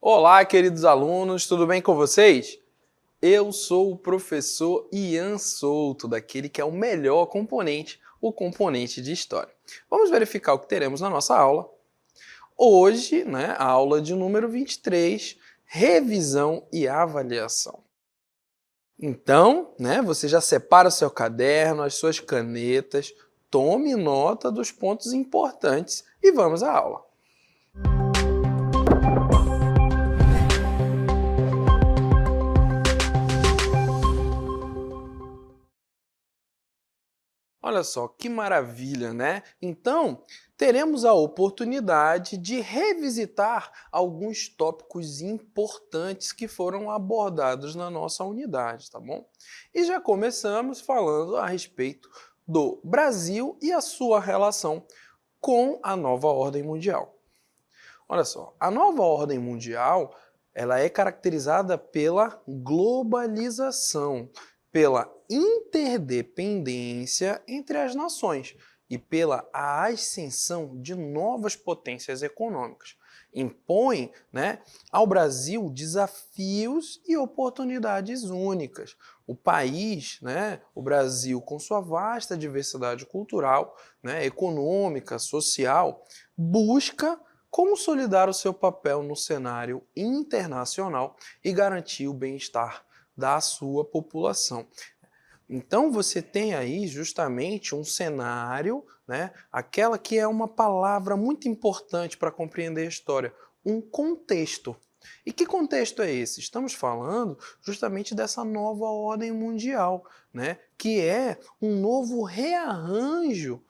Olá, queridos alunos, tudo bem com vocês? Eu sou o professor Ian Souto, daquele que é o melhor componente, o componente de História. Vamos verificar o que teremos na nossa aula. Hoje, a aula de número 23, revisão e avaliação. Então, você já separa o seu caderno, as suas canetas, tome nota dos pontos importantes e vamos à aula. Olha só, que maravilha, né? Então, teremos a oportunidade de revisitar alguns tópicos importantes que foram abordados na nossa unidade, tá bom? E já começamos falando a respeito do Brasil e a sua relação com a nova ordem mundial. Olha só, a nova ordem mundial, ela é caracterizada pela globalização, pela interdependência entre as nações e pela ascensão de novas potências econômicas. Impõe, ao Brasil desafios e oportunidades únicas. O país, o Brasil, com sua vasta diversidade cultural, econômica, social, busca consolidar o seu papel no cenário internacional e garantir o bem-estar da sua população. Então você tem aí justamente um cenário, aquela que é uma palavra muito importante para compreender a história, um contexto. E que contexto é esse? Estamos falando justamente dessa nova ordem mundial, que é um novo rearranjo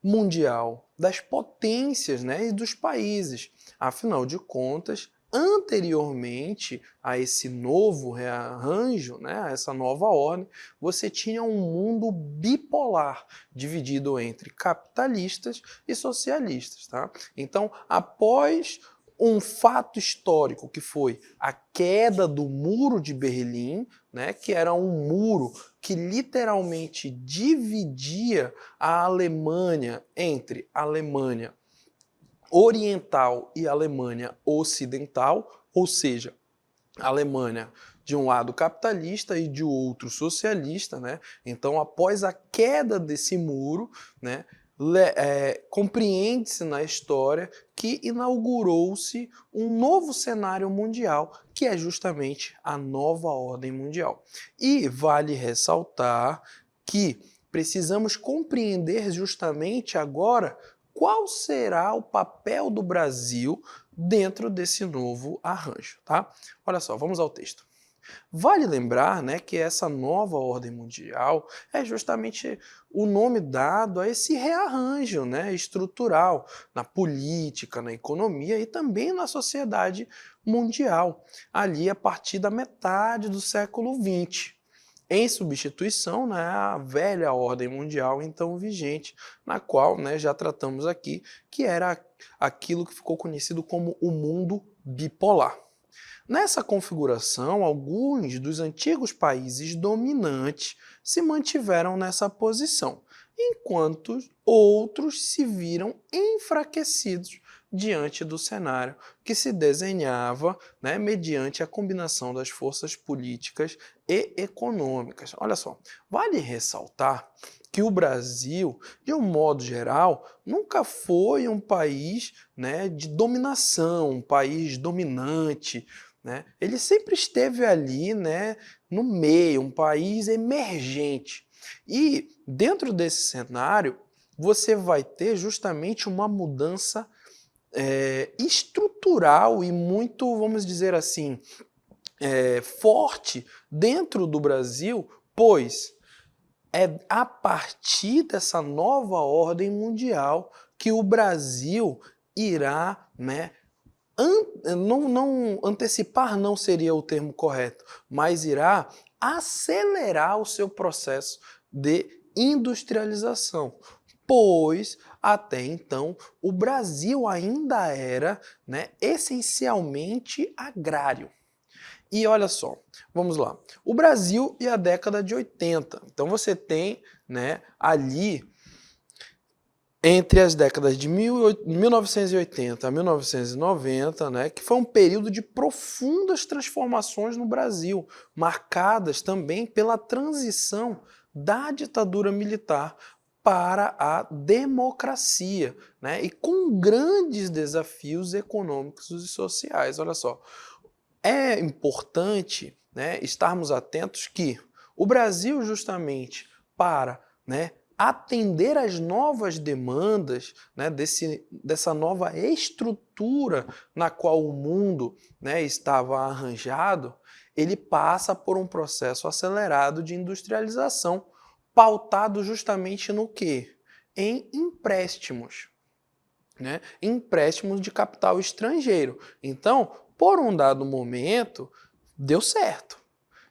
mundial das potências e dos países. Afinal de contas, anteriormente a esse novo rearranjo, a essa nova ordem, você tinha um mundo bipolar, dividido entre capitalistas e socialistas. Tá? Então, após um fato histórico que foi a queda do Muro de Berlim, que era um muro que literalmente dividia a Alemanha entre a Alemanha oriental e a Alemanha ocidental, ou seja, a Alemanha de um lado capitalista e de outro socialista. Então, após a queda desse muro, compreende-se na história que inaugurou-se um novo cenário mundial, que é justamente a nova ordem mundial. E vale ressaltar que precisamos compreender justamente agora qual será o papel do Brasil dentro desse novo arranjo, tá? Olha só, vamos ao texto. Vale lembrar que essa nova ordem mundial é justamente o nome dado a esse rearranjo estrutural na política, na economia e também na sociedade mundial, ali a partir da metade do século XX. Em substituição à velha ordem mundial então vigente, na qual já tratamos aqui, que era aquilo que ficou conhecido como o mundo bipolar. Nessa configuração, alguns dos antigos países dominantes se mantiveram nessa posição, enquanto outros se viram enfraquecidos diante do cenário que se desenhava mediante a combinação das forças políticas e econômicas. Olha só, vale ressaltar que o Brasil, de um modo geral, nunca foi um país de dominação, um país dominante. Ele sempre esteve ali no meio, um país emergente. E dentro desse cenário, você vai ter justamente uma mudança estrutural e muito, vamos dizer assim, forte dentro do Brasil, pois é a partir dessa nova ordem mundial que o Brasil irá, não antecipar não seria o termo correto, mas irá acelerar o seu processo de industrialização, pois até então o Brasil ainda era essencialmente agrário. E olha só, vamos lá, o Brasil e a década de 80, então você tem ali entre as décadas de 1980 a 1990, né, que foi um período de profundas transformações no Brasil, marcadas também pela transição da ditadura militar para a democracia, né, e com grandes desafios econômicos e sociais. Olha só, é importante, né, estarmos atentos que o Brasil, justamente para, né, atender às novas demandas, né, dessa nova estrutura na qual o mundo, né, estava arranjado, ele passa por um processo acelerado de industrialização, pautado justamente no quê? Em empréstimos, né? Empréstimos de capital estrangeiro. Então, por um dado momento, deu certo.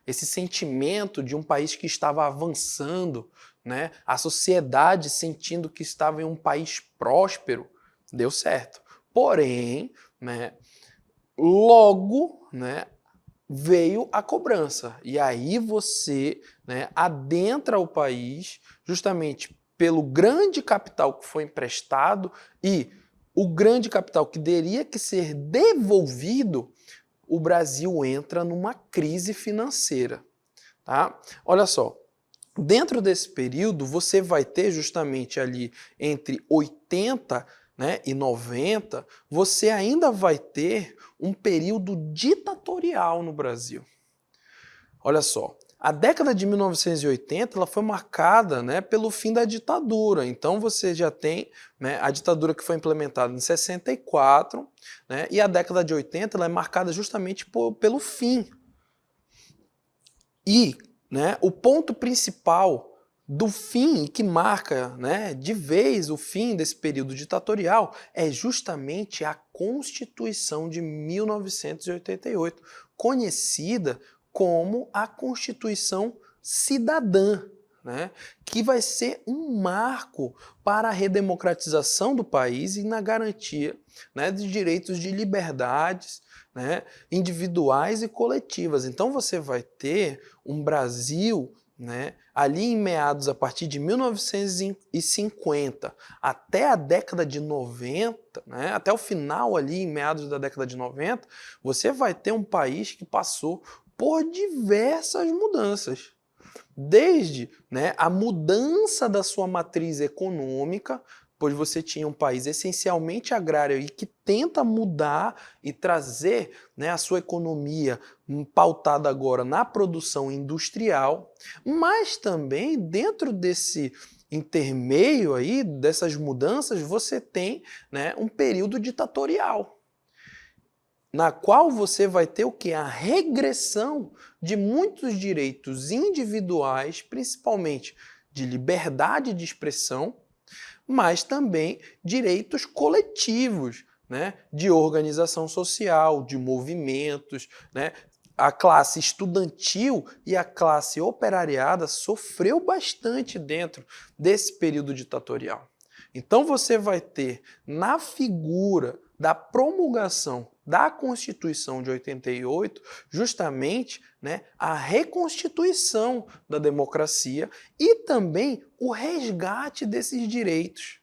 Esse sentimento de um país que estava avançando, né? A sociedade sentindo que estava em um país próspero, deu certo. Porém, né, logo, né, veio a cobrança. E aí você, né, adentra o país justamente pelo grande capital que foi emprestado e o grande capital que teria que ser devolvido, o Brasil entra numa crise financeira. Tá? Olha só, dentro desse período você vai ter justamente ali entre 80, né, e 90, você ainda vai ter um período ditatorial no Brasil. Olha só, a década de 1980 ela foi marcada, né, pelo fim da ditadura. Então você já tem, né, a ditadura que foi implementada em 64, né, e a década de 80 ela é marcada justamente pelo fim. E, né, o ponto principal do fim, que marca, né, de vez o fim desse período ditatorial, é justamente a Constituição de 1988, conhecida como a Constituição Cidadã, né, que vai ser um marco para a redemocratização do país e na garantia, né, de direitos de liberdades, né, individuais e coletivas. Então você vai ter um Brasil, né, ali em meados, a partir de 1950 até a década de 90, né, até o final ali em meados da década de 90, você vai ter um país que passou por diversas mudanças. Desde, né, a mudança da sua matriz econômica, pois você tinha um país essencialmente agrário e que tenta mudar e trazer, né, a sua economia pautada agora na produção industrial, mas também dentro desse intermeio aí, dessas mudanças, você tem, né, um período ditatorial, na qual você vai ter o que? A regressão de muitos direitos individuais, principalmente de liberdade de expressão, mas também direitos coletivos, né? De organização social, de movimentos, né? A classe estudantil e a classe operariada sofreu bastante dentro desse período ditatorial. Então você vai ter na figura da promulgação da Constituição de 88, justamente, né, a reconstituição da democracia e também o resgate desses direitos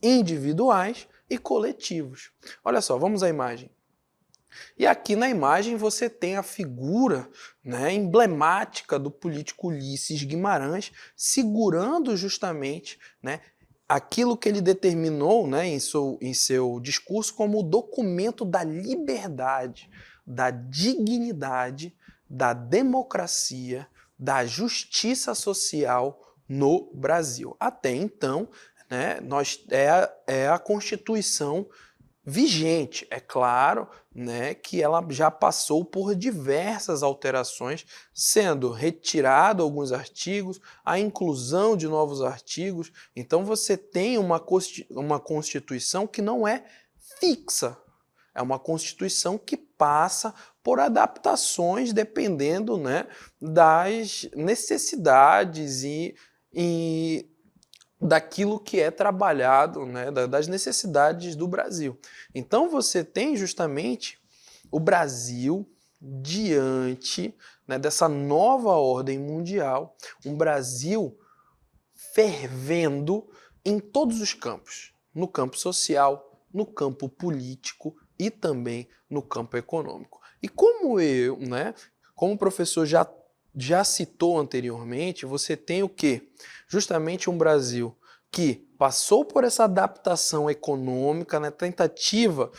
individuais e coletivos. Olha só, vamos à imagem. E aqui na imagem você tem a figura, né, emblemática do político Ulisses Guimarães segurando justamente, né, aquilo que ele determinou, né, em seu discurso como o documento da liberdade, da dignidade, da democracia, da justiça social no Brasil. Até então, né, é a Constituição vigente. É claro, né, que ela já passou por diversas alterações, sendo retirado alguns artigos, a inclusão de novos artigos. Então você tem uma Constituição que não é fixa. É uma Constituição que passa por adaptações dependendo, né, das necessidades e daquilo que é trabalhado, né, das necessidades do Brasil. Então você tem justamente o Brasil diante, né, dessa nova ordem mundial, um Brasil fervendo, em todos os campos, no campo social, no campo político e também no campo econômico. E como como o professor já citou anteriormente, você tem o quê? Justamente um Brasil que passou por essa adaptação econômica, tentativa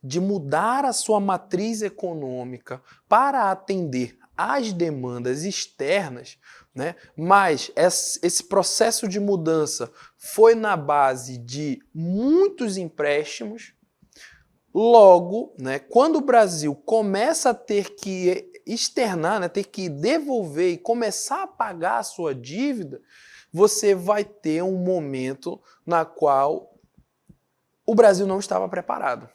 de mudar a sua matriz econômica para atender às demandas externas, mas esse processo de mudança foi na base de muitos empréstimos. Logo, quando o Brasil começa a ter que externar, ter que devolver e começar a pagar a sua dívida, você vai ter um momento na qual o Brasil não estava preparado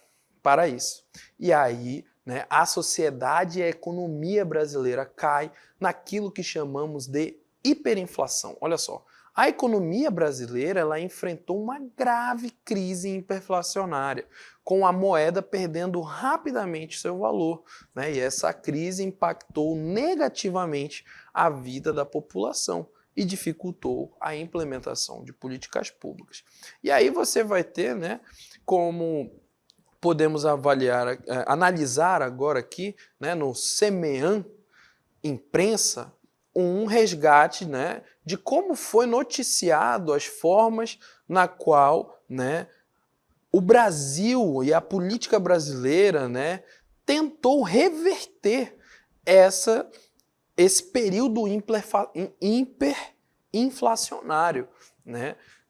para isso. E aí, a sociedade e a economia brasileira cai naquilo que chamamos de hiperinflação. Olha só, a economia brasileira ela enfrentou uma grave crise hiperinflacionária, com a moeda perdendo rapidamente seu valor. E essa crise impactou negativamente a vida da população e dificultou a implementação de políticas públicas. E aí você vai ter, como podemos analisar agora aqui, no CEMEAN Imprensa, um resgate de como foi noticiado as formas na qual o Brasil e a política brasileira tentou reverter esse período hiperinflacionário.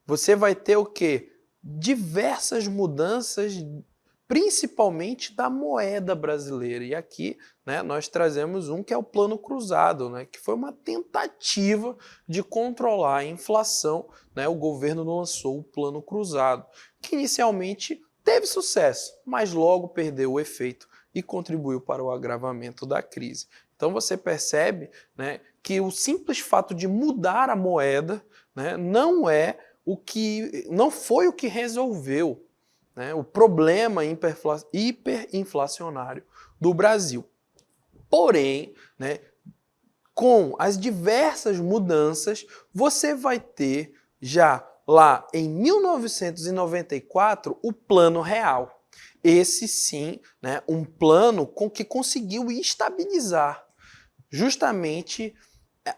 Você vai ter o quê? Diversas mudanças, principalmente da moeda brasileira. E aqui nós trazemos um que é o Plano Cruzado, que foi uma tentativa de controlar a inflação. O governo lançou o Plano Cruzado, que inicialmente teve sucesso, mas logo perdeu o efeito e contribuiu para o agravamento da crise. Então você percebe que o simples fato de mudar a moeda não foi o que resolveu o problema hiperinflacionário do Brasil. Porém, com as diversas mudanças, você vai ter já lá em 1994 o Plano Real. Esse sim, um plano que conseguiu estabilizar justamente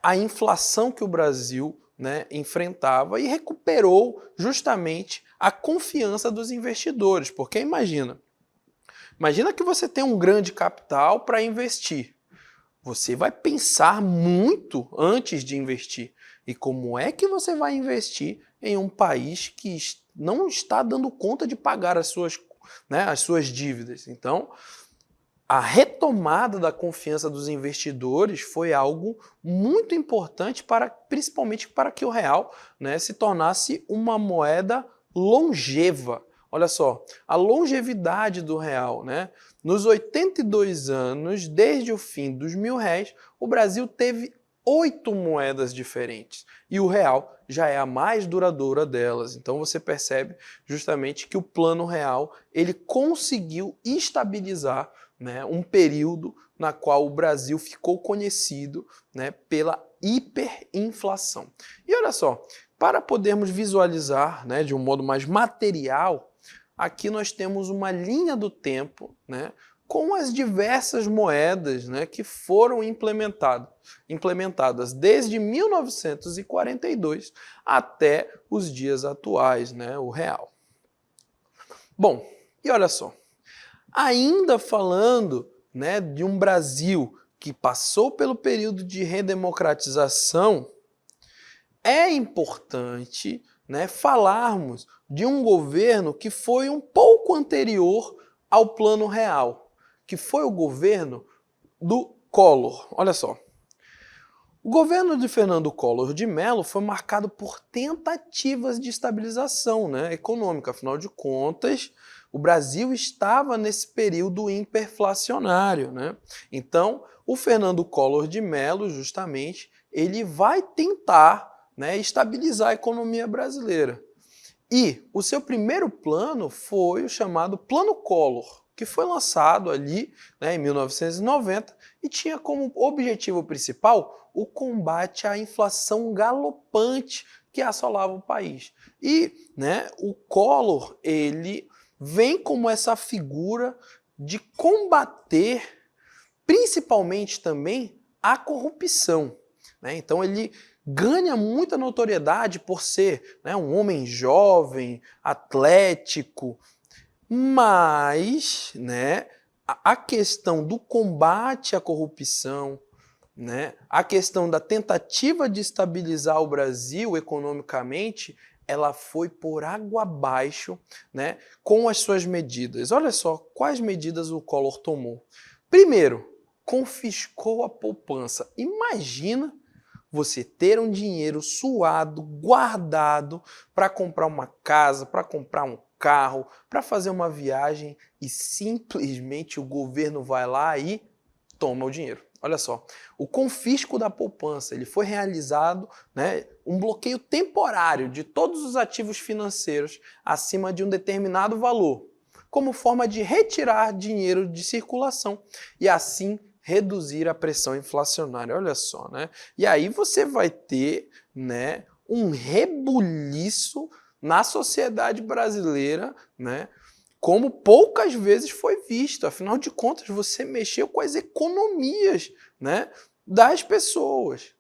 a inflação que o Brasil enfrentava e recuperou justamente a confiança dos investidores. Porque imagina que você tem um grande capital para investir. Você vai pensar muito antes de investir. E como é que você vai investir em um país que não está dando conta de pagar as suas dívidas? Então, a retomada da confiança dos investidores foi algo muito importante, principalmente para que o real se tornasse uma moeda longeva. Olha só, a longevidade do real. Nos 82 anos, desde o fim dos R$1.000, o Brasil teve 8 moedas diferentes. E o real já é a mais duradoura delas. Então você percebe justamente que o Plano Real ele conseguiu estabilizar um período na qual o Brasil ficou conhecido pela hiperinflação. E olha só, para podermos visualizar de um modo mais material, aqui nós temos uma linha do tempo com as diversas moedas que foram implementadas desde 1942 até os dias atuais, o real. Bom, e olha só, ainda falando de um Brasil que passou pelo período de redemocratização, é importante falarmos de um governo que foi um pouco anterior ao Plano Real, que foi o governo do Collor. Olha só, o governo de Fernando Collor de Mello foi marcado por tentativas de estabilização econômica. Afinal de contas, o Brasil estava nesse período hiperinflacionário. Então, o Fernando Collor de Mello, justamente, ele vai tentar estabilizar a economia brasileira. E o seu primeiro plano foi o chamado Plano Collor, que foi lançado ali em 1990 e tinha como objetivo principal o combate à inflação galopante que assolava o país. E, né, o Collor, ele vem como essa figura de combater, principalmente também, a corrupção, né? Então ele ganha muita notoriedade por ser, né, um homem jovem, atlético, mas, né, a questão do combate à corrupção, né, a questão da tentativa de estabilizar o Brasil economicamente, ela foi por água abaixo, né, com as suas medidas. Olha só quais medidas o Collor tomou. Primeiro, confiscou a poupança. Imagina você ter um dinheiro suado, guardado, para comprar uma casa, para comprar um carro, para fazer uma viagem e simplesmente o governo vai lá e toma o dinheiro. Olha só, o confisco da poupança, ele foi realizado, né, um bloqueio temporário de todos os ativos financeiros acima de um determinado valor, como forma de retirar dinheiro de circulação e assim reduzir a pressão inflacionária. Olha só, né? E aí você vai ter, né, um rebuliço na sociedade brasileira, né, como poucas vezes foi visto. Afinal de contas, você mexeu com as economias, né, das pessoas.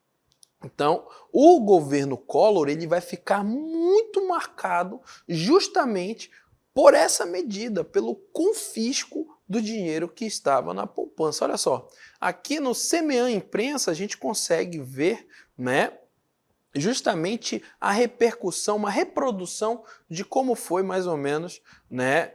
Então, o governo Collor, ele vai ficar muito marcado justamente por essa medida, pelo confisco do dinheiro que estava na poupança. Olha só, aqui no Semean Imprensa a gente consegue ver, né, justamente a repercussão, uma reprodução de como foi mais ou menos, né,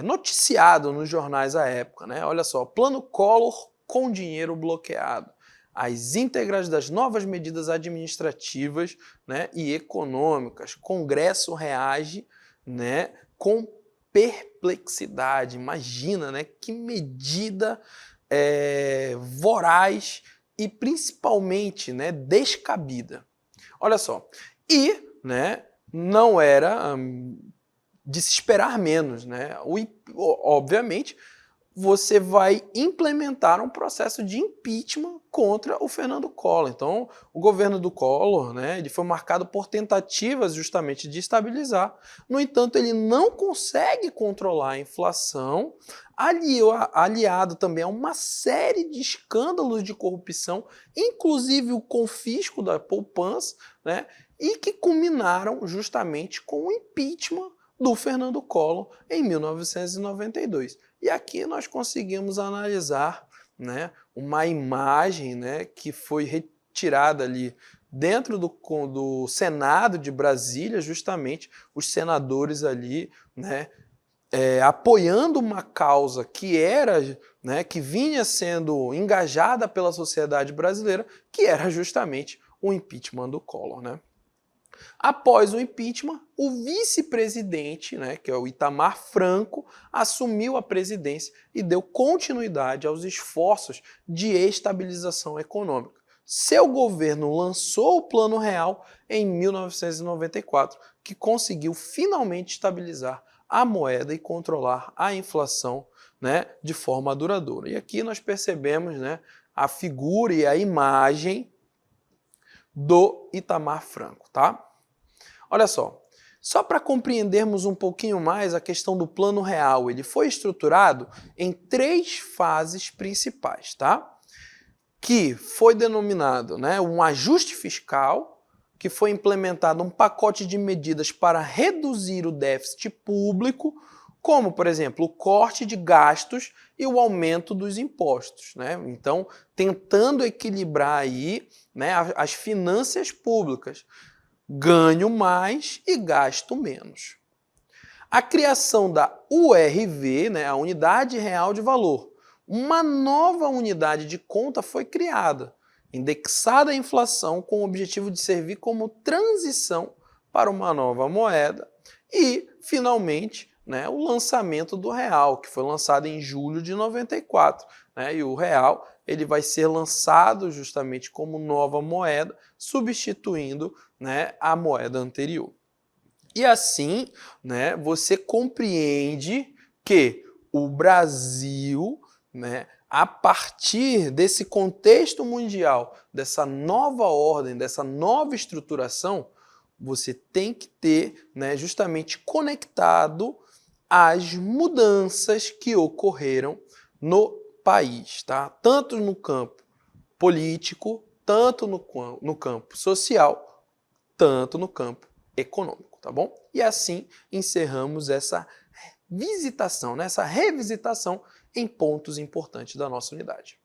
noticiado nos jornais à época, né? Olha só, plano Collor com dinheiro bloqueado. As íntegras das novas medidas administrativas, né, e econômicas. Congresso reage, né, com perplexidade. Imagina, né, que medida voraz e principalmente, né, descabida. Olha só, e, né, não era de se esperar menos, né? Obviamente, você vai implementar um processo de impeachment contra o Fernando Collor. Então, o governo do Collor, né, ele foi marcado por tentativas justamente de estabilizar. No entanto, ele não consegue controlar a inflação, aliado também a uma série de escândalos de corrupção, inclusive o confisco da poupança, né, e que culminaram justamente com o impeachment do Fernando Collor em 1992. E aqui nós conseguimos analisar, né, uma imagem, né, que foi retirada ali dentro do Senado de Brasília, justamente os senadores ali, né, apoiando uma causa que era, né, que vinha sendo engajada pela sociedade brasileira, que era justamente o impeachment do Collor, né? Após o impeachment, o vice-presidente, né, que é o Itamar Franco, assumiu a presidência e deu continuidade aos esforços de estabilização econômica. Seu governo lançou o Plano Real em 1994, que conseguiu finalmente estabilizar a moeda e controlar a inflação, né, de forma duradoura. E aqui nós percebemos, né, a figura e a imagem do Itamar Franco, tá? Olha só para compreendermos um pouquinho mais a questão do Plano Real, ele foi estruturado em 3 fases principais, tá? Que foi denominado, né, um ajuste fiscal, que foi implementado um pacote de medidas para reduzir o déficit público, como, por exemplo, o corte de gastos e o aumento dos impostos, né? Então, tentando equilibrar aí, né, as finanças públicas. Ganho mais e gasto menos. A criação da URV, né, a Unidade Real de Valor. Uma nova unidade de conta foi criada, indexada à inflação com o objetivo de servir como transição para uma nova moeda e, finalmente, né, o lançamento do real, que foi lançado em julho de 94. Né, e o real ele vai ser lançado justamente como nova moeda, substituindo, né, a moeda anterior. E assim, né, você compreende que o Brasil, né, A partir desse contexto mundial, dessa nova ordem, dessa nova estruturação, você tem que ter, né, justamente conectado as mudanças que ocorreram no país, tá? Tanto no campo político, tanto no campo social, tanto no campo econômico, tá bom? E assim encerramos essa visitação, né, essa revisitação em pontos importantes da nossa unidade.